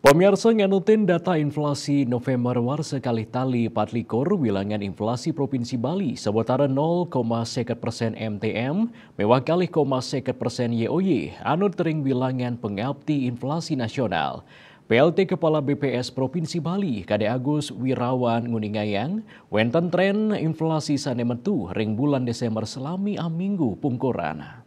Pemirsa nganutin data inflasi November war sekali tali 24 wilangan inflasi Provinsi Bali sebetara 0,1% MTM mewah kali 0,1% YOY anu tering bilangan pengabdi inflasi nasional. PLT Kepala BPS Provinsi Bali Kade Agus Wirawan nguningayang wenten tren inflasi sanemetu ring bulan Desember selami aminggu pungkuran.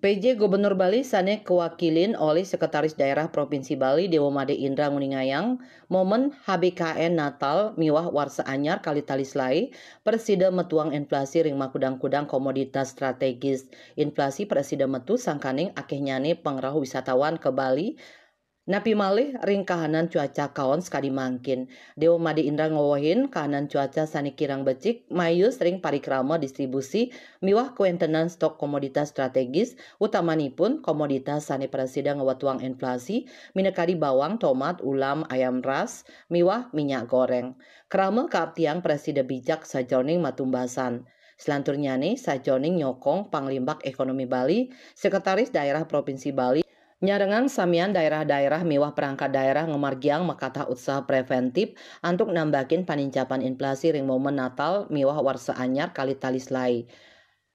PJ Gubernur Bali sane kewakilin oleh Sekretaris Daerah Provinsi Bali Dewomade Indra Nguningayang momen HBKN Natal miwah warsa anyar kali talislai presida metuang inflasi ring makudang-kudang komoditas strategis inflasi presida metu sangkaning akeh nyane pengrahu wisatawan ke Bali Napi malih ring kahanan cuaca kaon sekali mangkin. Dewa Made Indra ngowohin kahanan cuaca sani kirang becik mayus ring parikrama distribusi miwah kuentenan stok komoditas strategis utamanipun komoditas sani presida ngewatuang inflasi minekadi bawang, tomat, ulam, ayam ras, miwah minyak goreng. Krama kaaptiang presida bijak sajoning matumbasan. Selanturnya nih sajoning nyokong Panglimbak Ekonomi Bali, Sekretaris Daerah Provinsi Bali, nyarengan samian daerah-daerah mewah perangkat daerah ngemargiang makata usaha preventif untuk nambakin panincapan inflasi ring momen Natal mewah warsa anyar kali talislai.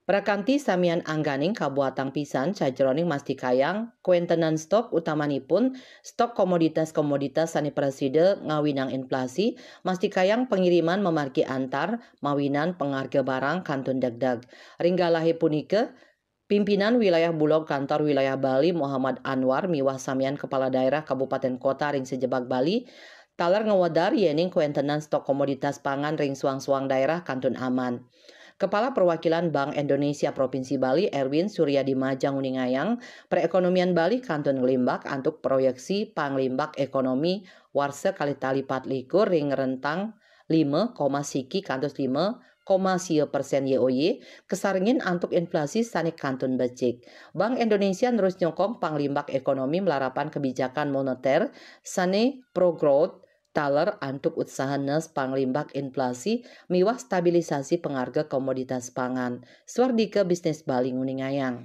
Prakanti samian angganing kabuatang pisan sajroning mastikayang kuentenan stok utamanipun stok komoditas-komoditas sani preside ngawinang inflasi mastikayang pengiriman memargi antar mawinan pengharga barang kantun degdeg. Ringgalahi punike Pimpinan Wilayah Bulog Kantor Wilayah Bali Muhammad Anwar miwah samian Kepala Daerah Kabupaten Kota ring sejebak Bali talar ngewedar yening kuentenan stok komoditas pangan ring suang-suang daerah kantun aman. Kepala Perwakilan Bank Indonesia Provinsi Bali Erwin Suryadi Majang Uningayang perekonomian Bali kantun ngelimbak antuk proyeksi panglimbak ekonomi warsa kali tali 24 ring rentang 5, siki kantos 5,1% YOY kesaringin antuk inflasi sani kantun becik. Bank Indonesia terus nyokong panglimbak ekonomi melarapan kebijakan moneter sani pro growth taler antuk usaha nes panglimbak inflasi miwah stabilisasi pengharga komoditas pangan. Suardike Bisnis Bali Nguningayang.